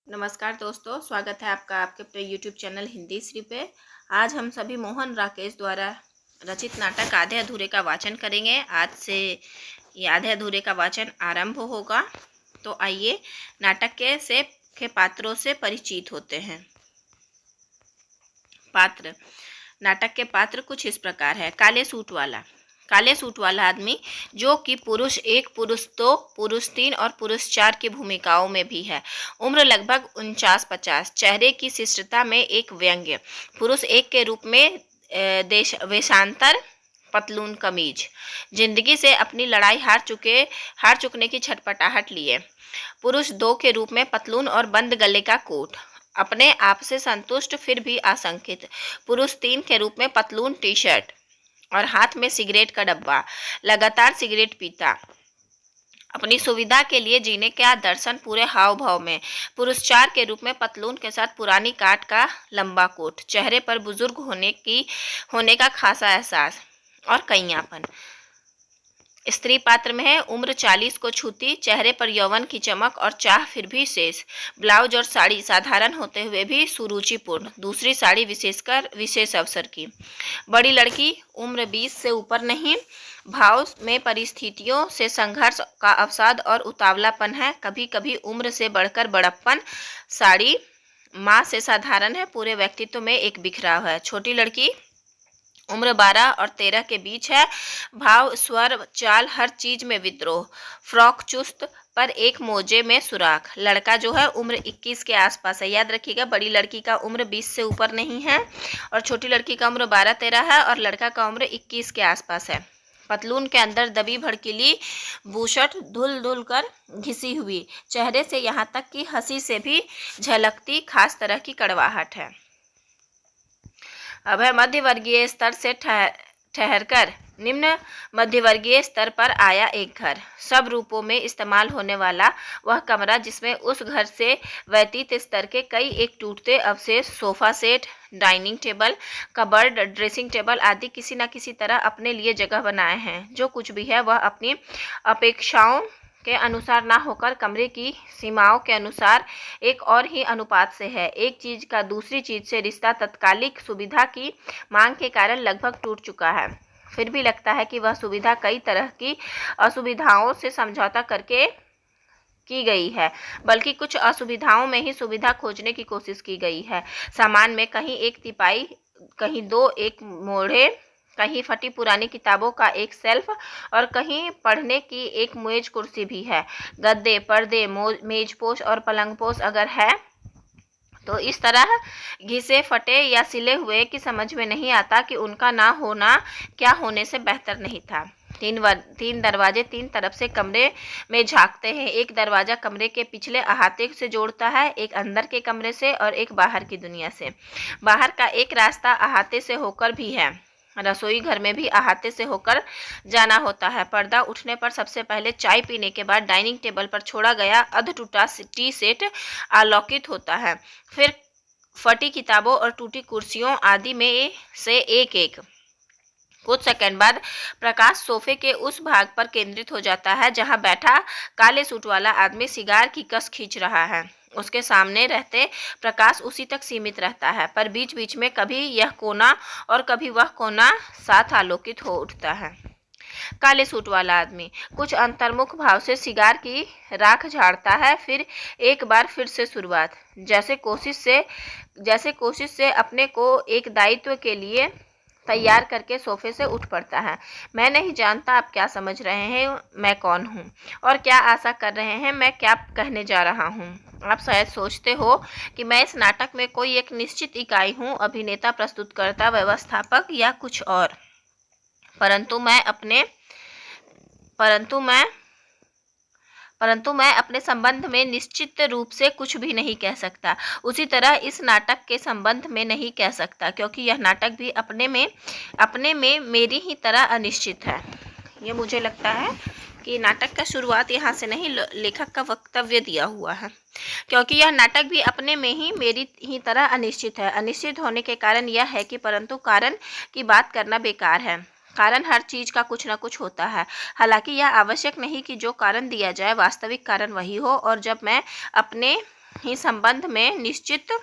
नमस्कार दोस्तों, स्वागत है आपका आपके अपने यूट्यूब चैनल हिंदी श्री पे। आज हम सभी मोहन राकेश द्वारा रचित नाटक आधे अधूरे का वाचन करेंगे। आज से ये आधे अधूरे का वाचन आरंभ होगा। तो आइए नाटक के पात्रों से परिचित होते हैं। पात्र। नाटक के पात्र कुछ इस प्रकार है। काले सूट वाला आदमी, जो कि पुरुष 1, पुरुष 2, पुरुष 3 और पुरुष 4 की भूमिकाओं में भी है। उम्र लगभग 49-50। चेहरे की शिष्टता में एक व्यंग्य। पुरुष 1 के रूप में वेशांतर पतलून कमीज। जिंदगी से अपनी लड़ाई हार चुकने की छटपटाहट लिए। पुरुष 2 के रूप में पतलून और बंद गले का कोट। अपने आप से संतुष्ट फिर भी आशंकित। पुरुष 3 के रूप में पतलून टी शर्ट और हाथ में सिगरेट का डब्बा। लगातार सिगरेट पीता। अपनी सुविधा के लिए जीने का दर्शन पूरे हाव भाव में। पुरुष 4 के रूप में पतलून के साथ पुरानी काट का लंबा कोट। चेहरे पर बुजुर्ग होने का खासा एहसास और कईयापन। स्त्री पात्र में है। उम्र 40 को छूती। चेहरे पर यौवन की चमक और चाह फिर भी शेष। ब्लाउज और साड़ी साधारण होते हुए भी सुरुचिपूर्ण। दूसरी साड़ी विशेषकर विशेष अवसर की। बड़ी लड़की, उम्र 20 से ऊपर नहीं। भाव में परिस्थितियों से संघर्ष का अवसाद और उतावलापन है। कभी कभी उम्र से बढ़कर बड़प्पन। साड़ी माँ से साधारण है। पूरे व्यक्तित्व में एक बिखराव है। छोटी लड़की, उम्र 12 और 13 के बीच है। भाव, स्वर, चाल, हर चीज में विद्रोह। फ्रॉक चुस्त पर एक मोजे में सुराख। लड़का जो है उम्र 21 के आसपास है। याद रखिएगा, बड़ी लड़की का उम्र 20 से ऊपर नहीं है और छोटी लड़की का उम्र 12-13 है और लड़का का उम्र 21 के आसपास है। पतलून के अंदर दबी भड़कीली बूशर्ट धुल धुल कर घिसी हुई। चेहरे से यहाँ तक कि हंसी से भी झलकती खास तरह की कड़वाहट है। अब है मध्यवर्गीय स्तर से ठहरकर निम्न मध्यवर्गीय स्तर पर आया एक घर। सब रूपों में इस्तेमाल होने वाला वह कमरा, जिसमें उस घर से व्यतीत स्तर के कई एक टूटते अवशेष, sofa set, dining table, cupboard, dressing table आदि किसी न किसी तरह अपने लिए जगह बनाए हैं। जो कुछ भी है वह अपनी अपेक्षाओं के अनुसार ना होकर कमरे की सीमाओं के अनुसार एक और ही अनुपात से है। एक चीज का दूसरी चीज से रिश्ता तत्कालिक सुविधा की मांग के कारण लगभग टूट चुका है। फिर भी लगता है कि वह सुविधा कई तरह की असुविधाओं से समझौता करके की गई है, बल्कि कुछ असुविधाओं में ही सुविधा खोजने की कोशिश की गई है। सामान में कहीं एक तिपाई, कहीं 2 एक मोड़े, कहीं फटी पुरानी किताबों का एक सेल्फ और कहीं पढ़ने की एक मेज कुर्सी भी है। गद्दे, पर्दे, मेजपोश और पलंगपोश अगर है तो इस तरह घिसे, फटे या सिले हुए कि समझ में नहीं आता कि उनका ना होना क्या होने से बेहतर नहीं था। 3 दरवाजे 3 तरफ से कमरे में झांकते हैं। एक दरवाजा कमरे के पिछले अहाते से जोड़ता है, एक अंदर के कमरे से और एक बाहर की दुनिया से। बाहर का एक रास्ता अहाते से होकर भी है। रसोई घर में भी अहाते से होकर जाना होता है। पर्दा उठने पर सबसे पहले चाय पीने के बाद डाइनिंग टेबल पर छोड़ा गया अध टूटा टी सेट अवलोकित होता है। फिर फटी किताबों और टूटी कुर्सियों आदि में से एक एक। कुछ सेकंड बाद प्रकाश सोफे के उस भाग पर केंद्रित हो जाता है जहां बैठा काले सूट वाला आदमी सिगार की कस खींच रहा है। उसके सामने रहते प्रकाश उसी तक सीमित रहता है, पर बीच बीच में कभी यह कोना और कभी वह कोना साथ आलोकित हो उठता है। काले सूट वाला आदमी कुछ अंतर्मुख भाव से सिगार की राख झाड़ता है। फिर एक बार फिर से शुरुआत, जैसे कोशिश से अपने को एक दायित्व के लिए तैयार करके सोफे से उठ पड़ता है। मैं नहीं जानता आप क्या समझ रहे हैं, मैं कौन हूँ और क्या आशा कर रहे हैं, मैं क्या कहने जा रहा हूँ। आप शायद सोचते हो कि मैं इस नाटक में कोई एक निश्चित इकाई हूँ, अभिनेता, प्रस्तुतकर्ता, व्यवस्थापक या कुछ और। परंतु मैं अपने संबंध में निश्चित रूप से कुछ भी नहीं कह सकता। उसी तरह इस नाटक के संबंध में नहीं कह सकता, क्योंकि यह नाटक भी अपने में मेरी ही तरह अनिश्चित है। ये मुझे लगता है कि नाटक का शुरुआत यहाँ से नहीं, लेखक का वक्तव्य दिया हुआ है, क्योंकि यह नाटक भी अपने में ही मेरी ही तरह अनिश्चित है। अनिश्चित होने के कारण यह है कि परंतु कारण की बात करना बेकार है। कारण हर चीज का कुछ न कुछ होता है। हालांकि यह आवश्यक नहीं कि जो कारण दिया जाए वास्तविक कारण वही हो, और जब मैं अपने ही संबंध में निश्चित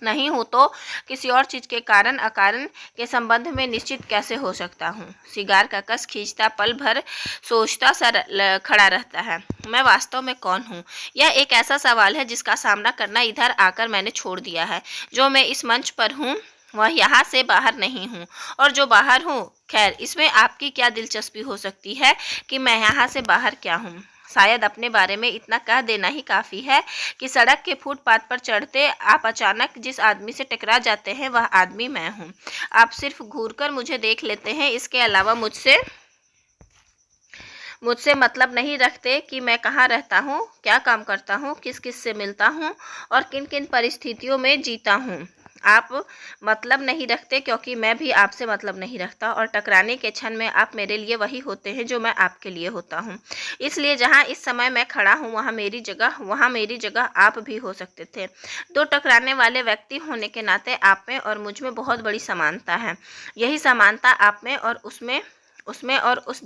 नहीं हूँ तो किसी और चीज़ के कारण अकारण के संबंध में निश्चित कैसे हो सकता हूँ। सिगार का कस खींचता पल भर सोचता सा खड़ा रहता है, मैं वास्तव में कौन हूँ। यह एक ऐसा सवाल है जिसका सामना करना इधर आकर मैंने छोड़ दिया है। जो मैं इस मंच पर हूँ वह यहाँ से बाहर नहीं हूँ, और जो बाहर हूँ, खैर इसमें आपकी क्या दिलचस्पी हो सकती है कि मैं यहाँ से बाहर क्या हूँ। शायद अपने बारे में इतना कह देना ही काफ़ी है कि सड़क के फुटपाथ पर चढ़ते आप अचानक जिस आदमी से टकरा जाते हैं वह आदमी मैं हूँ। आप सिर्फ घूरकर मुझे देख लेते हैं, इसके अलावा मुझसे मतलब नहीं रखते कि मैं कहाँ रहता हूँ, क्या काम करता हूँ, किस किस से मिलता हूँ और किन किन परिस्थितियों में जीता हूँ। आप मतलब नहीं रखते क्योंकि मैं भी आपसे मतलब नहीं रखता, और टकराने के क्षण में आप मेरे लिए वही होते हैं जो मैं आपके लिए होता हूँ। इसलिए जहाँ इस समय मैं खड़ा हूँ वहाँ मेरी जगह आप भी हो सकते थे। दो टकराने वाले व्यक्ति होने के नाते आप में और मुझ में बहुत बड़ी समानता है। यही समानता आप में और उसमें और उस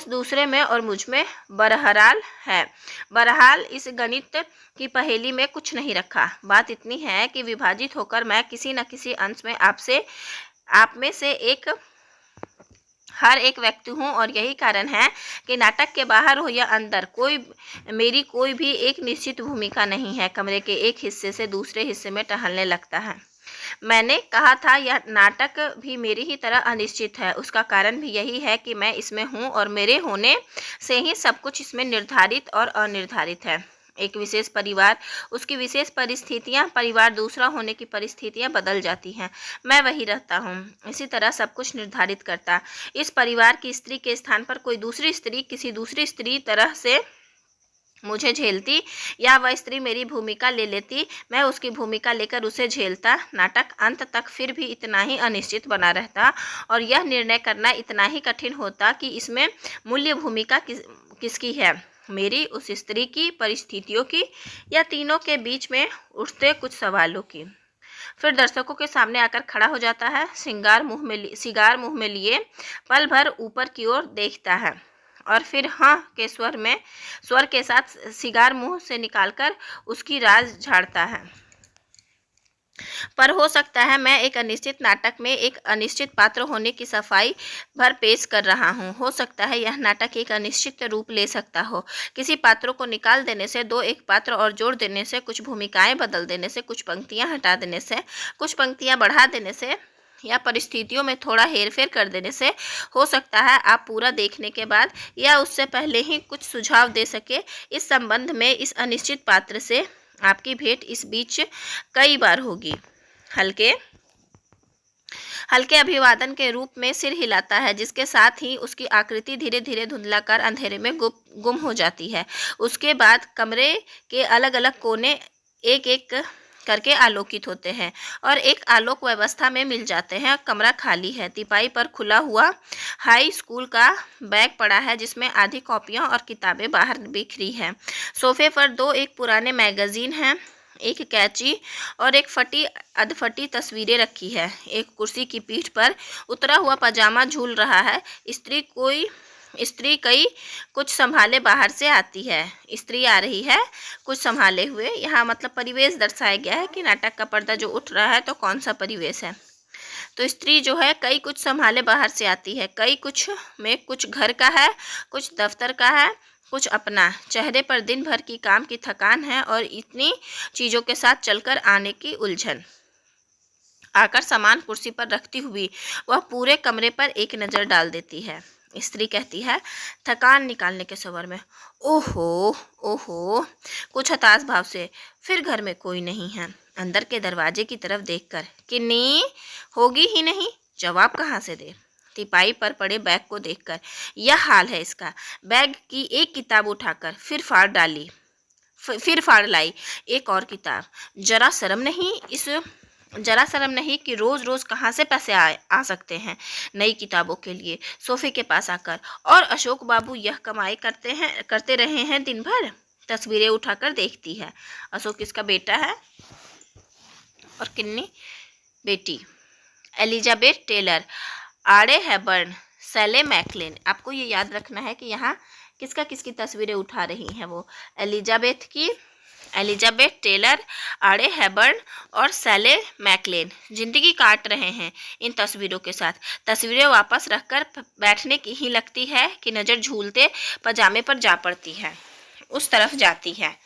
दूसरे में और मुझ में बहरहाल है। बहरहाल इस गणित की पहेली में कुछ नहीं रखा। बात इतनी है कि विभाजित होकर मैं किसी न किसी अंश में आप में से हर एक व्यक्ति हूँ, और यही कारण है कि नाटक के बाहर हो या अंदर मेरी कोई भी एक निश्चित भूमिका नहीं है। कमरे के एक हिस्से से दूसरे हिस्से में टहलने लगता है। मैंने कहा था यह नाटक भी मेरी ही तरह अनिश्चित है। उसका कारण भी यही है कि मैं इसमें हूँ और मेरे होने से ही सब कुछ इसमें निर्धारित और अनिर्धारित है। एक विशेष परिवार, उसकी विशेष परिस्थितियाँ, परिवार दूसरा होने की परिस्थितियाँ बदल जाती हैं। मैं वही रहता हूँ। इसी तरह सब कुछ निर्धारित करता। इस परिवार की स्त्री के स्थान पर कोई दूसरी स्त्री किसी दूसरी स्त्री तरह से मुझे झेलती, या वह स्त्री मेरी भूमिका ले लेती, मैं उसकी भूमिका लेकर उसे झेलता। नाटक अंत तक फिर भी इतना ही अनिश्चित बना रहता, और यह निर्णय करना इतना ही कठिन होता कि इसमें मूल्य भूमिका किसकी है, मेरी, उस स्त्री की, परिस्थितियों की, या तीनों के बीच में उठते कुछ सवालों की। फिर दर्शकों के सामने आकर खड़ा हो जाता है, सिगार मुंह में लिए पल भर ऊपर की ओर देखता है, और फिर हाँ के स्वर के साथ सिगार मुंह से निकालकर उसकी राज झाड़ता है। पर हो सकता है मैं एक अनिश्चित नाटक में एक अनिश्चित पात्र होने की सफाई भर पेश कर रहा हूँ। हो सकता है यह नाटक एक अनिश्चित रूप ले सकता हो। किसी पात्रों को निकाल देने से, दो एक पात्र और जोड़ देने से, कुछ भूमिकाएं बदल देने से, कुछ पंक्तियां हटा देने से, कुछ पंक्तियां बढ़ा देने से, या परिस्थितियों में थोड़ा हेरफेर कर देने से हो सकता है आप पूरा देखने के बाद या उससे पहले ही कुछ सुझाव दे सके। इस संबंध में इस अनिश्चित पात्र से आपकी भेंट इस बीच कई बार होगी। हल्के अभिवादन के रूप में सिर हिलाता है, जिसके साथ ही उसकी आकृति धीरे धीरे धुंधलाकार अंधेरे में गुम हो जाती है। उसके बाद कमरे के अलग अलग कोने एक एक करके आलोकित होते हैं और एक आलोक व्यवस्था में मिल जाते हैं। कमरा खाली है। तिपाई पर खुला हुआ हाई स्कूल का बैग पड़ा है, जिसमें आधी कॉपियां और किताबें बाहर बिखरी हैं। सोफे पर दो एक पुराने मैगजीन हैं, एक कैंची और एक फटी अधफटी तस्वीरें रखी है। एक कुर्सी की पीठ पर उतरा हुआ पजामा झूल रहा है। स्त्री कई कुछ संभाले बाहर से आती है। स्त्री आ रही है कुछ संभाले हुए। यहाँ मतलब परिवेश दर्शाया गया है कि नाटक का पर्दा जो उठ रहा है तो कौन सा परिवेश है। तो स्त्री जो है कई कुछ संभाले बाहर से आती है। कई कुछ में कुछ घर का है, कुछ दफ्तर का है, कुछ अपना। चेहरे पर दिन भर की काम की थकान है और इतनी चीज़ों के साथ चलकर आने की उलझन। आकर सामान कुर्सी पर रखती हुई वह पूरे कमरे पर एक नज़र डाल देती है। स्त्री कहती है थकान निकालने के स्वर में, ओहो ओहो, कुछ हताश भाव से। फिर घर में कोई नहीं है। अंदर के दरवाजे की तरफ देखकर, किन्नी होगी ही नहीं, जवाब कहाँ से दे। तिपाई पर पड़े बैग को देखकर, यह हाल है इसका। बैग की एक किताब उठाकर फिर फाड़ लाई एक और किताब। जरा शर्म नहीं कि रोज़ रोज़ कहाँ से पैसे आ सकते हैं नई किताबों के लिए। सोफे के पास आकर, और अशोक बाबू यह कमाई करते रहे हैं दिन भर। तस्वीरें उठाकर देखती है। अशोक इसका बेटा है और किन्नी बेटी। एलिजाबेथ टेलर, आड़े हैबर्न, सैले मैकलेन। आपको ये याद रखना है कि यहाँ किसकी तस्वीरें उठा रही हैं वो। एलिजाबेथ की एलिजाबेथ टेलर, आड़े हैबर्न और सैले मैकलेन जिंदगी काट रहे हैं इन तस्वीरों के साथ। तस्वीरें वापस रखकर बैठने की ही लगती है कि नज़र झूलते पजामे पर जा पड़ती है, उस तरफ जाती है।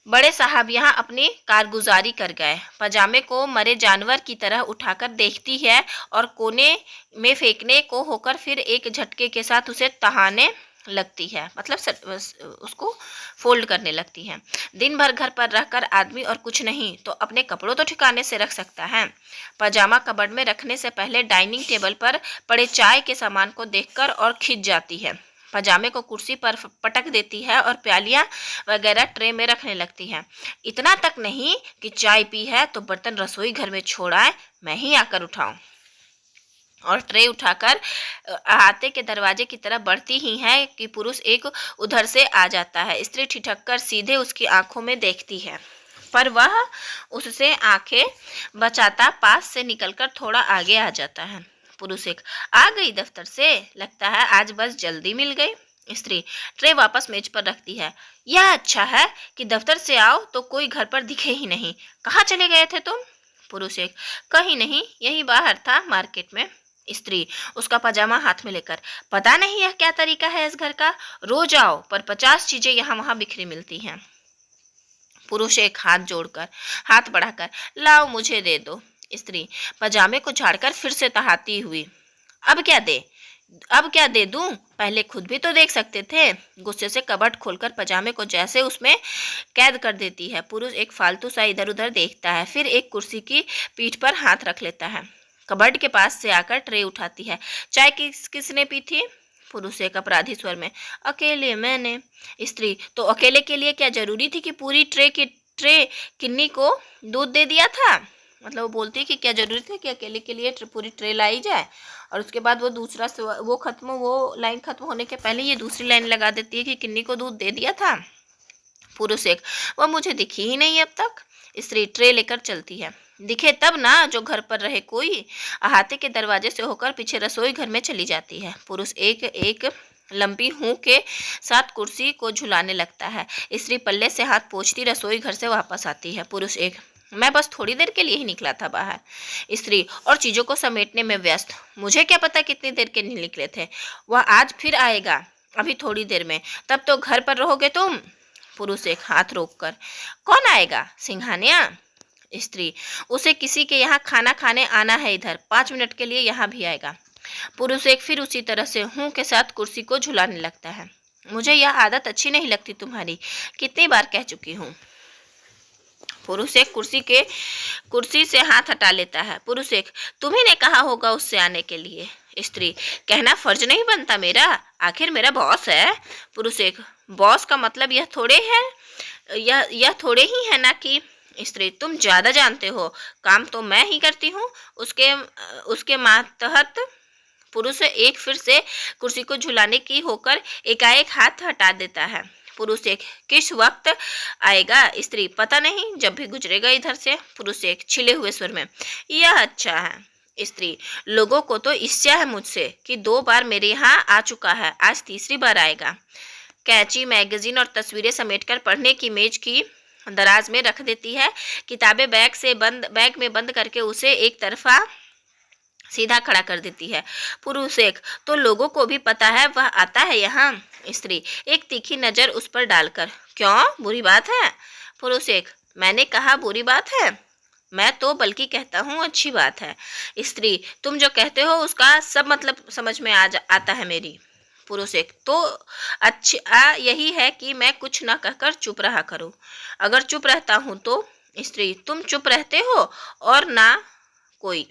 बड़े साहब यहाँ अपनी कारगुजारी कर गए। पजामे को मरे जानवर की तरह उठाकर देखती है और कोने में फेंकने को होकर फिर एक झटके के साथ उसे तहाने लगती है, मतलब उसको फोल्ड करने लगती है। दिन भर घर पर रहकर आदमी और कुछ नहीं तो अपने कपड़ों तो ठिकाने से रख सकता है। पजामा कबर्ड में रखने से पहले डाइनिंग टेबल पर पड़े चाय के सामान को देखकर और खिंच जाती है। पजामे को कुर्सी पर पटक देती है और प्यालियाँ वगैरह ट्रे में रखने लगती है। इतना तक नहीं कि चाय पी है तो बर्तन रसोई घर में छोड़ आए, मैं ही आकर उठाऊं। और ट्रे उठाकर अहाते के दरवाजे की तरफ बढ़ती ही है कि पुरुष एक उधर से आ जाता है। स्त्री ठिठक कर सीधे उसकी आंखों में देखती है, पर वह उससे आंखें बचाता पास से निकलकर थोड़ा आगे आ जाता है। पुरुष एक, आ गई दफ्तर से, लगता है आज बस जल्दी मिल गई। स्त्री ट्रे वापस मेज पर रखती है। यह अच्छा है कि दफ्तर से आओ तो कोई घर पर दिखे ही नहीं। कहाँ चले गए थे तुम? पुरुष एक, कहीं नहीं, यही बाहर था, मार्केट में। स्त्री उसका पजामा हाथ में लेकर, पता नहीं यह क्या तरीका है इस घर का, रोज आओ पर 50 चीजें यहाँ वहाँ बिखरी मिलती हैं। पुरुष एक, हाथ जोड़कर, हाथ बढ़ाकर, लाओ मुझे दे दो। स्त्री पजामे को झाड़कर फिर से तहाती हुई, अब क्या दे दूं? पहले खुद भी तो देख सकते थे। गुस्से से कबर्ड खोलकर पजामे को जैसे उसमें कैद कर देती है। पुरुष एक फालतू सा इधर उधर देखता है, फिर एक कुर्सी की पीठ पर हाथ रख लेता है। कबर्ड के पास से आकर ट्रे उठाती है। चाय किसने पी थी? पुरुष एक अपराधी स्वर में, अकेले मैंने। स्त्री तो अकेले के लिए क्या जरूरी थी कि पूरी ट्रे किन्नी को दूध दे दिया था? मतलब वो बोलती है कि क्या जरूरी थी कि अकेले के लिए पूरी ट्रे लाई जाए, और उसके बाद वो लाइन खत्म होने के पहले ये दूसरी लाइन लगा देती है कि किन्नी को दूध दे दिया था। पुरुष एक, वह मुझे दिखी ही नहीं अब तक। स्त्री ट्रे लेकर चलती है। दिखे तब ना जो घर पर रहे कोई। अहाते के दरवाजे से होकर पीछे रसोई घर में चली जाती है। पुरुष एक लंबी हूँ के साथ कुर्सी को झुलाने लगता है। स्त्री पल्ले से हाथ पोंछती रसोई घर से वापस आती है। पुरुष एक, मैं बस थोड़ी देर के लिए ही निकला था बाहर। स्त्री और चीज़ों को समेटने में व्यस्त, मुझे क्या पता कितनी देर के लिए निकले थे। वह आज फिर आएगा, अभी थोड़ी देर में, तब तो घर पर रहोगे तुम। पुरुष एक, हाथ रोककर, कौन आएगा? सिंघानिया। स्त्री उसे किसी के यहाँ खाना खाने आना है, इधर 5 मिनट के लिए यहाँ भी आएगा। पुरुष एक फिर उसी तरह से हूँ के साथ कुर्सी को झुलाने लगता है। मुझे यह आदत अच्छी नहीं लगती तुम्हारी, कितनी बार कह चुकी हूँ। पुरुष एक कुर्सी से हाथ हटा लेता है। पुरुष एक, तुम्ही ने कहा होगा उससे आने के लिए। स्त्री, कहना फर्ज नहीं बनता मेरा, आखिर मेरा बॉस है। पुरुष एक, बॉस का मतलब यह थोड़े ही है ना कि। स्त्री, तुम ज्यादा जानते हो, काम तो मैं ही करती हूँ उसके मातहत। पुरुष एक फिर से कुर्सी को झुलाने की होकर एकाएक हाथ हटा देता है। पुरुष एक, किस वक्त आएगा? स्त्री, पता नहीं, जब भी गुजरेगा इधर से। पुरुष एक छिले हुए स्वर में, यह अच्छा है। स्त्री, लोगों को तो ईर्ष्या है मुझसे कि 2 बार मेरे यहाँ आ चुका है, आज तीसरी बार आएगा। कैंची, मैगजीन और तस्वीरें समेटकर पढ़ने की मेज की दराज में रख देती है। किताबें बैग में बंद करके उसे एक तरफा सीधा खड़ा कर देती है। पुरुष एक, तो लोगों को भी पता है वह आता है यहाँ। स्त्री एक तीखी नज़र उस पर डालकर, क्यों, बुरी बात है? पुरुष एक, मैंने कहा बुरी बात है? मैं तो बल्कि कहता हूँ अच्छी बात है। स्त्री, तुम जो कहते हो उसका सब मतलब समझ में आता है मेरी। पुरुष एक, तो अच्छा यही है कि मैं कुछ न कहकर चुप रहा करूं। अगर चुप रहता हूं तो। स्त्री, तुम चुप रहते हो और ना कोई।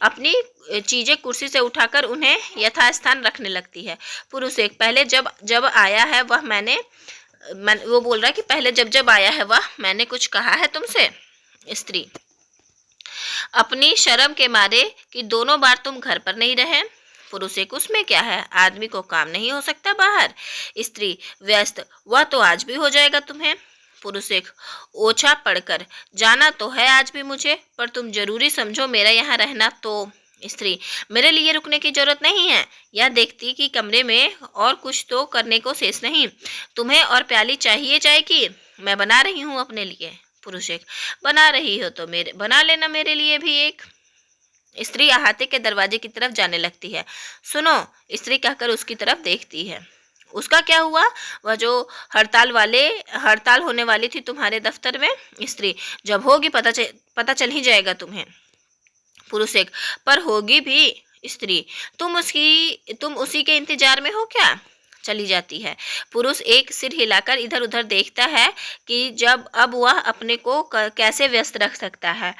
अपनी चीजें कुर्सी से उठाकर उन्हें यथास्थान रखने लगती है। पुरुष एक, पहले जब आया है वह वो बोल रहा है कि पहले जब आया है वह मैंने कुछ कहा है तुमसे? स्त्री, अपनी शर्म के मारे कि दोनों बार तुम घर पर नहीं रहे। पुरुष एक, उसमें क्या है, आदमी को काम नहीं हो सकता बाहर। स्त्री व्यस्त, वह तो आज भी हो जाएगा तुम्हें। पुरुष एक, ओछा पड़कर, जाना तो है आज भी मुझे, पर तुम जरूरी समझो मेरा यहाँ रहना तो। स्त्री, मेरे लिए रुकने की जरूरत नहीं है। यह देखती कि कमरे में और कुछ तो करने को शेष नहीं। तुम्हें और प्याली चाहिए चाय की? मैं बना रही हूँ अपने लिए। पुरुष एक, बना रही हो तो मेरे बना लेना मेरे लिए भी एक। स्त्री अहाते के दरवाजे की तरफ जाने लगती है। सुनो, स्त्री कहकर उसकी तरफ देखती है। उसका क्या हुआ? वह जो हड़ताल होने वाली थी तुम्हारे दफ्तर में? स्त्री, जब होगी पता चल ही जाएगा तुम्हें। पुरुष एक, पर होगी भी। स्त्री, तुम उसी के इंतजार में हो क्या? चली जाती है। पुरुष एक सिर हिलाकर इधर उधर देखता है कि जब अब वह अपने को कैसे व्यस्त रख सकता है।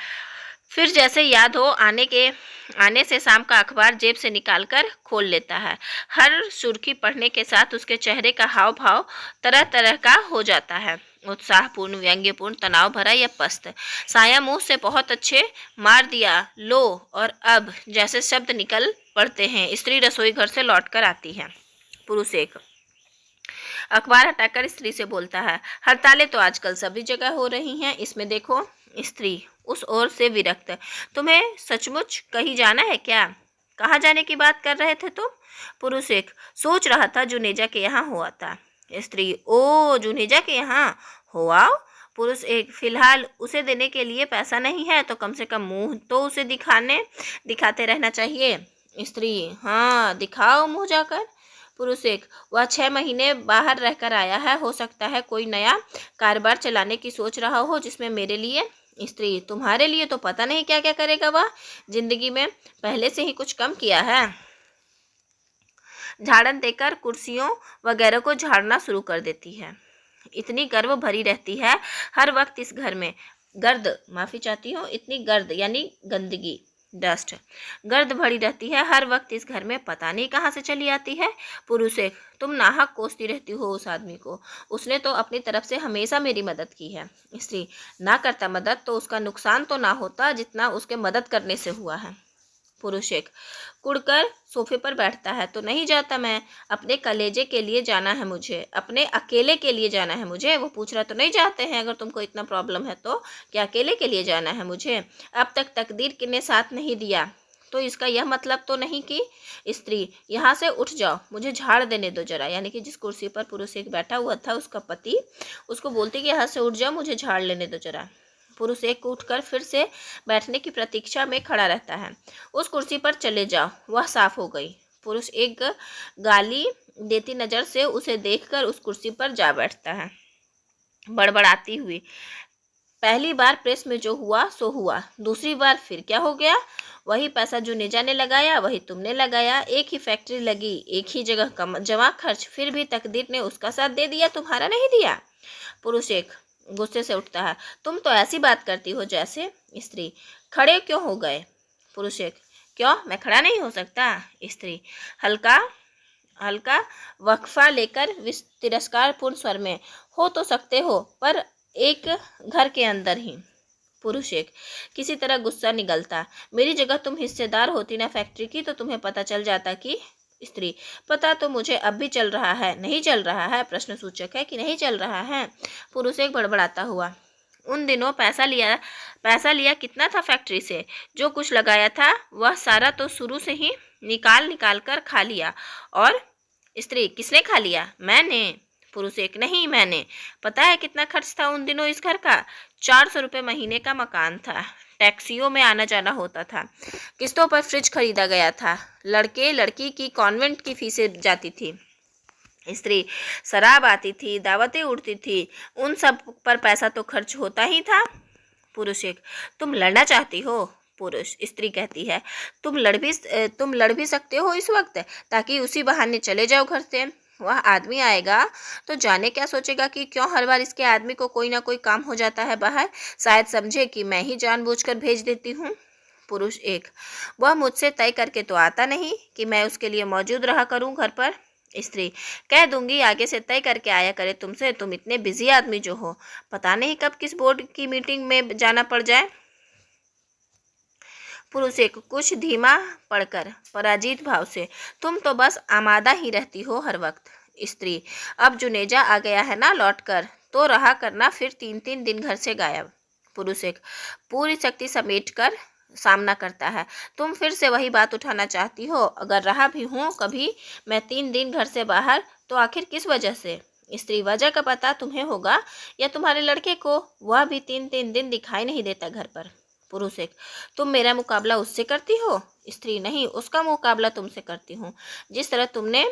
फिर जैसे याद हो आने से शाम का अखबार जेब से निकालकर खोल लेता है। हर सुर्खी पढ़ने के साथ उसके चेहरे का हाव भाव तरह तरह का हो जाता है। उत्साहपूर्ण, व्यंग्यपूर्ण, तनाव भरा या पस्त। साया मुंह से बहुत अच्छे, मार दिया, लो और अब जैसे शब्द निकल पड़ते हैं। स्त्री रसोई घर से लौटकर आती है। पुरुष एक अखबार हटाकर स्त्री से बोलता है। हड़तालें तो आजकल सभी जगह हो रही हैं, इसमें देखो। स्त्री उस ओर से विरक्त, तुम्हें सचमुच कहीं जाना है क्या? कहाँ जाने की बात कर रहे थे तुम? पुरुष एक, सोच रहा था जुनेजा के यहाँ हुआ था। स्त्री, ओ जुनेजा के यहाँ हो आओ। पुरुष एक, फिलहाल उसे देने के लिए पैसा नहीं है तो कम से कम मुंह तो उसे दिखाते रहना चाहिए। स्त्री, हाँ दिखाओ मुंह जाकर। पुरुष एक, वह 6 महीने बाहर रहकर आया है, हो सकता है कोई नया कारोबार चलाने की सोच रहा हो जिसमें मेरे लिए। स्त्री, तुम्हारे लिए तो पता नहीं क्या क्या करेगा वह, जिंदगी में पहले से ही कुछ कम किया है। झाड़न देकर कुर्सियों वगैरह को झाड़ना शुरू कर देती है। इतनी गर्व भरी रहती है हर वक्त इस घर में। इतनी गर्द यानी गंदगी, डस्ट, गर्द भरी रहती है हर वक्त इस घर में, पता नहीं कहाँ से चली आती है। पुरुष एक, तुम नाहक कोसती रहती हो उस आदमी को, उसने तो अपनी तरफ से हमेशा मेरी मदद की है। स्त्री, ना करता मदद तो उसका नुकसान तो ना होता जितना उसके मदद करने से हुआ है। पुरुष एक, कुड़कर सोफे पर बैठता है तो नहीं जाता मैं, अपने कलेजे के लिए जाना है मुझे, अपने अकेले के लिए जाना है मुझे। वो पूछ रहा तो नहीं जाते हैं, अगर तुमको इतना प्रॉब्लम है तो क्या अकेले के लिए जाना है मुझे? अब तक तकदीर ने साथ नहीं दिया तो इसका यह मतलब तो नहीं कि। स्त्री, यहाँ से उठ जाओ, मुझे झाड़ देने दो जरा। यानी कि जिस कुर्सी पर पुरुष एक बैठा हुआ था उसका पति उसको बोलती कि यहाँ से उठ जाओ, मुझे झाड़ लेने दो जरा। पुरुष एक उठकर फिर से बैठने की प्रतीक्षा में खड़ा रहता है। उस कुर्सी पर चले जाओ, वह साफ हो गई। पुरुष एक गाली देती नज़र से उसे देखकर उस कुर्सी पर जा बैठता है, बड़बड़ाती हुई। पहली बार प्रेस में जो हुआ सो हुआ, दूसरी बार फिर क्या हो गया? वही पैसा जो नेजा ने लगाया वही तुमने लगाया, एक ही फैक्ट्री लगी, एक ही जगह जमा खर्च, फिर भी तकदीर ने उसका साथ दे दिया, तुम्हारा नहीं दिया। पुरुष एक गुस्से से उठता है, तुम तो ऐसी बात करती हो जैसे। स्त्री, खड़े क्यों हो गए? पुरुष एक, क्यों मैं खड़ा नहीं हो सकता? स्त्री हल्का हल्का वक्फा लेकर तिरस्कारपूर्ण स्वर में, हो तो सकते हो पर एक घर के अंदर ही। पुरुष एक किसी तरह गुस्सा निगलता, मेरी जगह तुम हिस्सेदार होती ना फैक्ट्री की तो तुम्हें पता चल जाता कि। स्त्री, पता तो मुझे अब भी चल रहा है, नहीं चल रहा है, प्रश्न सूचक है कि नहीं चल रहा है। पुरुष एक बड़बड़ाता हुआ, उन दिनों पैसा लिया कितना था फैक्ट्री से? जो कुछ लगाया था वह सारा तो शुरू से ही निकाल कर खा लिया। और स्त्री, किसने खा लिया? मैंने। पुरुष एक, नहीं मैंने। पता है कितना खर्च था उन दिनों इस घर का? 400 रुपये महीने का मकान था, टैक्सियों में आना जाना होता था, किस्तों पर फ्रिज खरीदा गया था, लड़के लड़की की कॉन्वेंट की फीसें जाती थी, स्त्री शराब आती थी, दावतें उड़ती थी, उन सब पर पैसा तो खर्च होता ही था। पुरुष एक, तुम लड़ना चाहती हो? पुरुष स्त्री कहती है, तुम लड़ भी सकते हो इस वक्त, ताकि उसी बहाने चले जाओ घर से। वह आदमी आएगा तो जाने क्या सोचेगा कि क्यों हर बार इसके आदमी को कोई ना कोई काम हो जाता है बाहर, शायद समझे कि मैं ही जानबूझकर भेज देती हूँ। पुरुष एक, वह मुझसे तय करके तो आता नहीं कि मैं उसके लिए मौजूद रहा करूँ घर पर। स्त्री, कह दूंगी आगे से तय करके आया करे तुमसे, तुम इतने बिजी आदमी जो हो, पता नहीं कब किस बोर्ड की मीटिंग में जाना पड़ जाए। पुरुष एक कुछ धीमा पड़कर पराजित भाव से, तुम तो बस आमादा ही रहती हो हर वक्त। स्त्री, अब जुनेजा आ गया है ना लौटकर, तो रहा करना फिर 3-3 दिन घर से गायब। पुरुष एक पूरी शक्ति सामना करता है। तुम फिर से वही बात उठाना चाहती हो। अगर रहा भी हूँ कभी मैं 3 दिन घर से बाहर, तो आखिर किस वजह से? स्त्री: वजह का पता तुम्हें होगा या तुम्हारे लड़के को? वह भी 3 दिन दिखाई नहीं देता घर पर। पुरुष: एक: तुम मेरा मुकाबला उससे करती हो? स्त्री: नहीं, उसका मुकाबला तुमसे करती हूँ। जिस तरह तुमने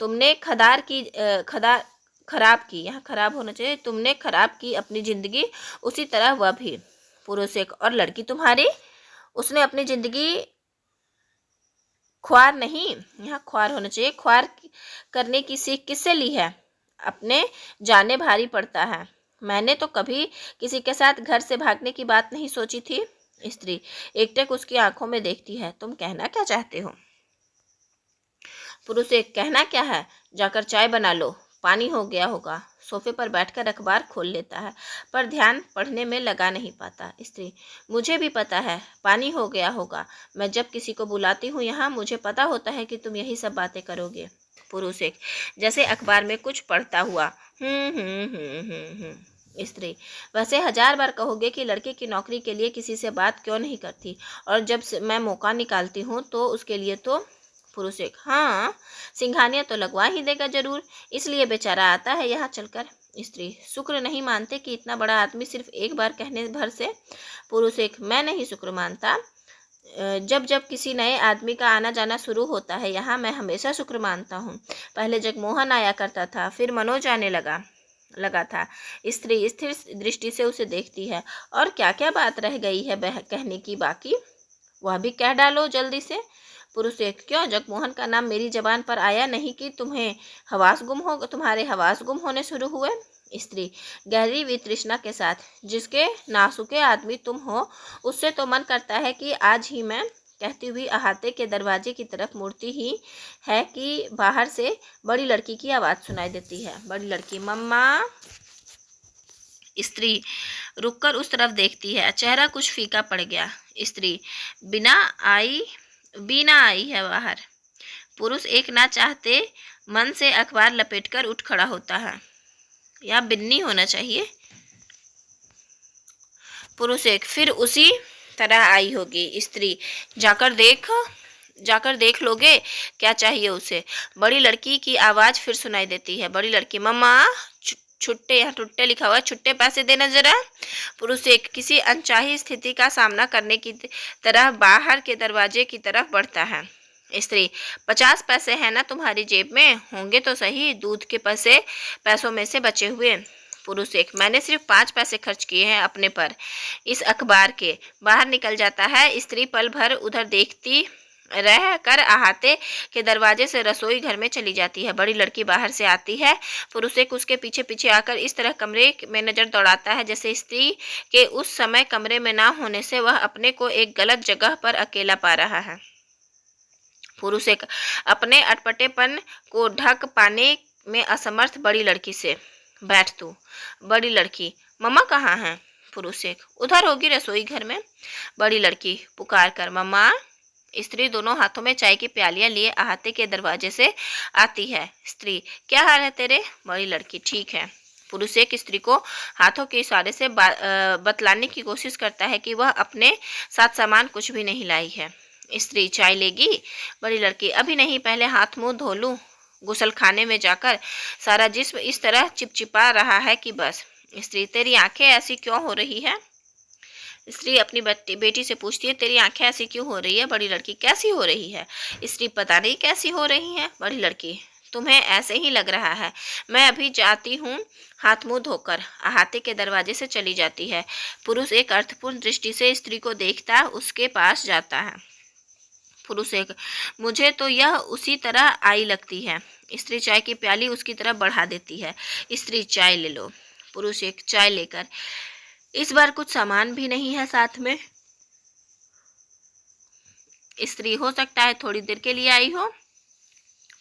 तुमने खदार की खदार खराब की, यहाँ खराब होना चाहिए, तुमने खराब की अपनी जिंदगी, उसी तरह वह भी। पुरुष: एक: और लड़की तुम्हारी? उसने अपनी जिंदगी ख्वार नहीं, यहाँ ख्वार होना चाहिए, ख्वार करने की सीख किससे ली है? अपने जाने भारी पड़ता है। मैंने तो कभी किसी के साथ घर से भागने की बात नहीं सोची थी। स्त्री एकटक उसकी आंखों में देखती है। तुम कहना क्या चाहते हो? पुरुष: एक: कहना क्या है, जाकर चाय बना लो, पानी हो गया होगा। सोफे पर बैठकर अखबार खोल लेता है, पर ध्यान पढ़ने में लगा नहीं पाता। स्त्री: मुझे भी पता है पानी हो गया होगा। मैं जब किसी को बुलाती हूँ यहाँ, मुझे पता होता है कि तुम यही सब बातें करोगे। पुरुष: एक: जैसे अखबार में कुछ पढ़ता हुआ। स्त्री: वैसे 1000 बार कहोगे कि लड़के की नौकरी के लिए किसी से बात क्यों नहीं करती, और जब से मैं मौका निकालती हूँ तो उसके लिए तो। पुरुष: एक: हाँ, सिंघानिया तो लगवा ही देगा जरूर, इसलिए बेचारा आता है यहाँ चलकर। स्त्री: शुक्र नहीं मानते कि इतना बड़ा आदमी सिर्फ एक बार कहने भर से? पुरुष: एक: मैं नहीं शुक्र मानता, जब जब किसी नए आदमी का आना जाना शुरू होता है यहाँ, मैं हमेशा शुक्र मानता हूँ। पहले जगमोहन आया करता था, फिर मनोज आने लगा था। स्त्री स्थिर दृष्टि से उसे देखती है। और क्या क्या बात रह गई है कहने की बाकी? वह भी कह डालो जल्दी से। पुरुष: एक: क्यों, जगमोहन का नाम मेरी जबान पर आया नहीं कि तुम्हारे हवास गुम होने शुरू हुए? स्त्री गहरी वितृष्णा के साथ: जिसके नासुके आदमी तुम हो, उससे तो मन करता है कि आज ही मैं। कहती हुई अहाते के दरवाजे की तरफ मुड़ती ही है कि बाहर से बड़ी लड़की की आवाज़ सुनाई देती है। बड़ी लड़की: मम्मा। स्त्री रुककर उस तरफ देखती है, चेहरा कुछ फीका पड़ गया। स्त्री: बीना आई है बाहर। पुरुष एक ना चाहते मन से अखबार लपेटकर उठ खड़ा होता है, या बिन्नी होना चाहिए। पुरुष एक: फिर उसी तरह आई होगी। स्त्री: जाकर देख लोगे, क्या चाहिए उसे? बड़ी लड़की की आवाज़ फिर सुनाई देती है। बड़ी लड़की: मम्मा, छुट्टे, यहाँ टुट्टे लिखा हुआ है, छुट्टे पैसे देना जरा। पुरुष एक किसी अनचाही स्थिति का सामना करने की तरह बाहर के दरवाजे की तरफ बढ़ता है। स्त्री: 50 पैसे हैं ना तुम्हारी जेब में? होंगे तो सही, दूध के पैसों में से बचे हुए। पुरुष एक: मैंने सिर्फ 5 पैसे खर्च किए हैं अपने पर, इस अखबार के। बाहर निकल जाता है। स्त्री पल भर उधर देखती रह कर अहाते के दरवाजे से रसोई घर में चली जाती है। बड़ी लड़की बाहर से आती है। पुरुष एक उसके पीछे पीछे आकर इस तरह कमरे में नजर दौड़ाता है जैसे स्त्री के उस समय कमरे में ना होने से वह अपने को एक गलत जगह पर अकेला पा रहा है। पुरुष एक अपने अटपटेपन को ढक पाने में असमर्थ बड़ी लड़की से: बैठ तू। बड़ी लड़की: मम्मा कहाँ हैं? पुरुष एक: उधर होगी रसोई घर में। बड़ी लड़की पुकार कर: मम्मा। स्त्री दोनों हाथों में चाय की प्यालियां लिए अहाते के दरवाजे से आती है। स्त्री: क्या हाल है तेरे? बड़ी लड़की: ठीक है। पुरुष एक स्त्री को हाथों के इशारे से बतलाने की कोशिश करता है कि वह अपने साथ सामान कुछ भी नहीं लाई है। स्त्री: चाय लेगी? बड़ी लड़की: अभी नहीं, पहले हाथ मुंह धो लूं। गुसल खाने में जाकर सारा जिस्म इस तरह चिपचिपा रहा है कि बस। स्त्री: तेरी आंखें ऐसी क्यों हो रही है? स्त्री अपनी बेटी से पूछती है, तेरी आंखें ऐसी क्यों हो रही है? बड़ी लड़की: कैसी हो रही है? स्त्री: पता नहीं कैसी हो रही है। बड़ी लड़की: तुम्हें ऐसे ही लग रहा है, मैं अभी जाती हूँ हाथ मुंह धोकर। अहाते के दरवाजे से चली जाती है। पुरुष एक अर्थपूर्ण दृष्टि से स्त्री को देखता उसके पास जाता है। पुरुष एक: मुझे तो यह उसी तरह आई लगती है। स्त्री चाय की प्याली उसकी तरफ बढ़ा देती है। स्त्री: चाय ले लो। पुरुष एक चाय लेकर: इस बार कुछ सामान भी नहीं है साथ में। स्त्री: हो सकता है थोड़ी देर के लिए आई हो।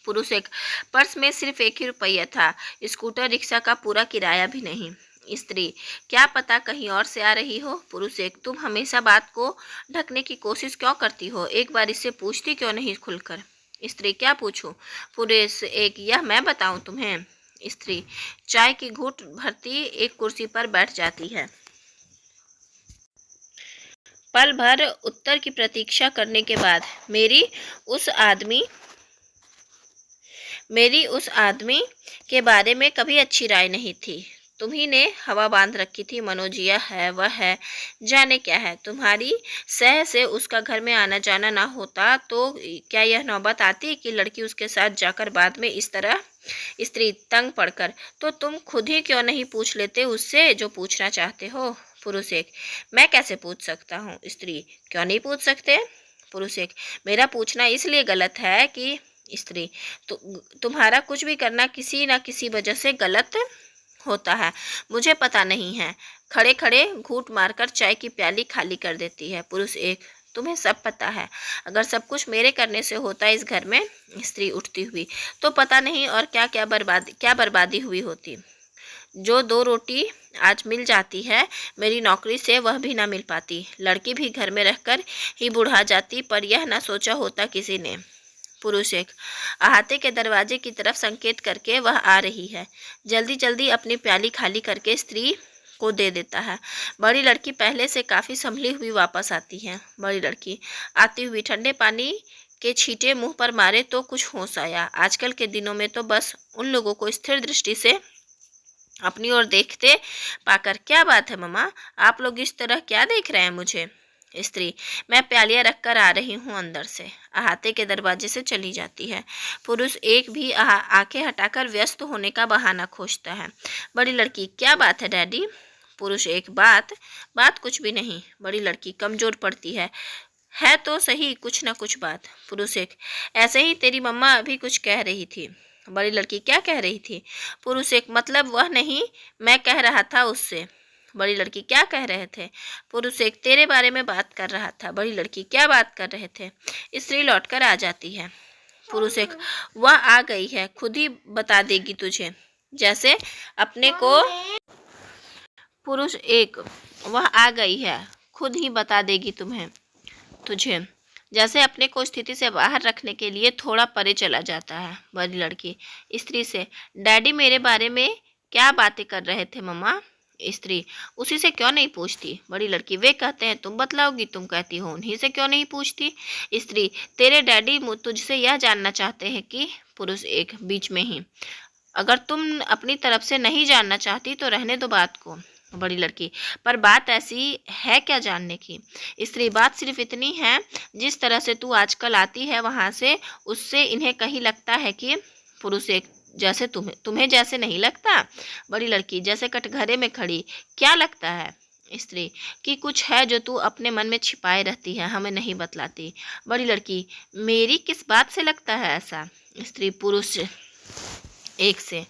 पुरुष एक: पर्स में सिर्फ 1 ही रुपया था, स्कूटर रिक्शा का पूरा किराया भी नहीं। स्त्री: क्या पता कहीं और से आ रही हो। पुरुष एक: तुम हमेशा बात को ढकने की कोशिश क्यों करती हो? एक बार इससे पूछती क्यों नहीं खुलकर? स्त्री: क्या पूछूं? पुरुष एक: यह मैं बताऊं तुम्हें? स्त्री चाय की घूंट भरती एक कुर्सी पर बैठ जाती है। पल भर उत्तर की प्रतीक्षा करने के बाद मेरी उस आदमी के बारे में कभी अच्छी राय नहीं थी। तुम्ही ने हवा बांध रखी थी। मनोजिया है, वह है, जाने क्या है। तुम्हारी सह से उसका घर में आना जाना ना होता तो क्या यह नौबत आती कि लड़की उसके साथ जाकर बाद में इस तरह स्त्री तंग पड़कर। तो तुम खुद ही क्यों नहीं पूछ लेते उससे जो पूछना चाहते हो। पुरुष एक, मैं कैसे पूछ सकता हूँ। स्त्री, क्यों नहीं पूछ सकते। पुरुष एक, मेरा पूछना इसलिए गलत है कि स्त्री, तुम्हारा कुछ भी करना किसी न किसी वजह से गलत होता है। मुझे पता नहीं है। खड़े खड़े घूंट मारकर चाय की प्याली खाली कर देती है। पुरुष एक, तुम्हें सब पता है। अगर सब कुछ मेरे करने से होता इस घर में, स्त्री उठती हुई, तो पता नहीं और क्या बर्बादी हुई होती। जो 2 रोटी आज मिल जाती है मेरी नौकरी से, वह भी ना मिल पाती। लड़की भी घर में रहकर ही बुढ़ा जाती, पर यह ना सोचा होता किसी ने। पुरुष एक, अहाते के दरवाजे की तरफ संकेत करके वह आ रही है। जल्दी जल्दी अपनी प्याली खाली करके स्त्री को दे देता है। बड़ी लड़की पहले से काफ़ी संभली हुई वापस आती है। बड़ी लड़की आती हुई ठंडे पानी के छींटे मुंह पर मारे तो कुछ होश आया। आजकल के दिनों में तो बस उन लोगों को स्थिर दृष्टि से अपनी ओर देखते पाकर, क्या बात है मम्मा, आप लोग इस तरह क्या देख रहे हैं मुझे। स्त्री, मैं प्यालियाँ रख कर आ रही हूँ अंदर से। अहाते के दरवाजे से चली जाती है। पुरुष एक भी आंखें हटाकर व्यस्त होने का बहाना खोजता है। बड़ी लड़की, क्या बात है डैडी। पुरुष एक, बात कुछ भी नहीं। बड़ी लड़की कमजोर पड़ती है तो सही कुछ न कुछ बात। पुरुष एक, ऐसे ही तेरी मम्मा अभी कुछ कह रही थी। बड़ी लड़की, क्या कह रही थी। पुरुष एक, मतलब वह नहीं, मैं कह रहा था उससे। बड़ी लड़की, क्या कह रहे थे। पुरुष एक, तेरे बारे में बात कर रहा था। बड़ी लड़की, क्या बात कर रहे थे। स्त्री लौटकर आ जाती है। पुरुष एक, वह आ गई है, खुद ही बता देगी तुझे, जैसे अपने को। पुरुष एक, वह आ गई है, खुद ही बता देगी तुझे, जैसे अपने को स्थिति से बाहर रखने के लिए थोड़ा परे चला जाता है। बड़ी लड़की स्त्री से, डैडी मेरे बारे में क्या बातें कर रहे थे मम्मा। स्त्री, उसी से क्यों नहीं पूछती। बड़ी लड़की, वे कहते हैं तुम बतलाओगी, तुम कहती हो उन्हीं से क्यों नहीं पूछती। स्त्री, तेरे डैडी तुझसे यह जानना चाहते हैं कि। पुरुष एक बीच में ही, अगर तुम अपनी तरफ से नहीं जानना चाहती तो रहने दो बात को। बड़ी लड़की, पर बात ऐसी है क्या जानने की। स्त्री, बात सिर्फ इतनी है, जिस तरह से तू आजकल आती है वहाँ से, उससे इन्हें कहीं लगता है कि। पुरुष एक, जैसे तुम्हें जैसे नहीं लगता। बड़ी लड़की, जैसे कटघरे में खड़ी, क्या लगता है। स्त्री, कि कुछ है जो तू अपने मन में छिपाए रहती है, हमें नहीं बतलाती। बड़ी लड़की, मेरी किस बात से लगता है ऐसा। स्त्री पुरुष एक से,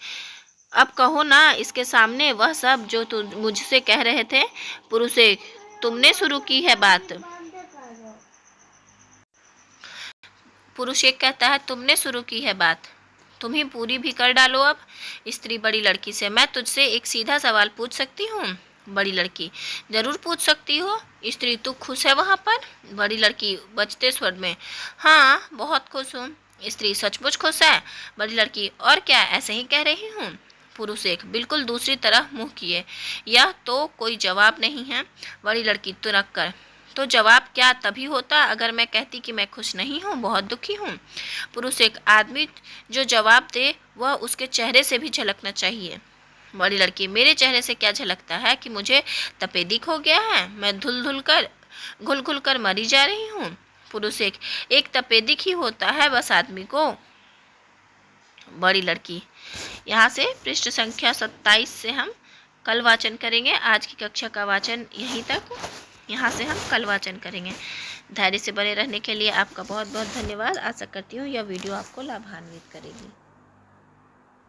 अब कहो ना इसके सामने वह सब जो तुम मुझसे कह रहे थे। पुरुष एक, तुमने शुरू की है बात। पुरुष एक कहता है, तुमने शुरू की है बात, तुम ही पूरी भी कर डालो अब। स्त्री बड़ी लड़की से, मैं तुझसे एक सीधा सवाल पूछ सकती हूँ। बड़ी लड़की, जरूर पूछ सकती हो। स्त्री, तू खुश है वहाँ पर। बड़ी लड़की बचते स्वर में, हाँ बहुत खुश हूँ। स्त्री, सचमुच खुश है। बड़ी लड़की, और क्या ऐसे ही कह रही हूँ। पुरुष एक बिल्कुल दूसरी तरह मुंह किए, यह तो कोई जवाब नहीं है। बड़ी लड़की तुरक कर, तो जवाब क्या तभी होता अगर मैं कहती कि मैं खुश नहीं हूँ, बहुत दुखी हूँ। पुरुष एक, आदमी जो जवाब दे वह उसके चेहरे से भी झलकना चाहिए। बड़ी लड़की, मेरे चेहरे से क्या झलकता है कि मुझे तपेदिक हो गया है, मैं घुल घुल कर मरी जा रही हूँ। पुरुष एक तपेदिक ही होता है बस आदमी को। बड़ी लड़की, यहाँ से पृष्ठ संख्या 27 से हम कल वाचन करेंगे। आज की कक्षा का वाचन यहीं तक, यहाँ से हम कल वाचन करेंगे। धैर्य से बने रहने के लिए आपका बहुत बहुत धन्यवाद। आशा करती हूँ यह वीडियो आपको लाभान्वित करेगी।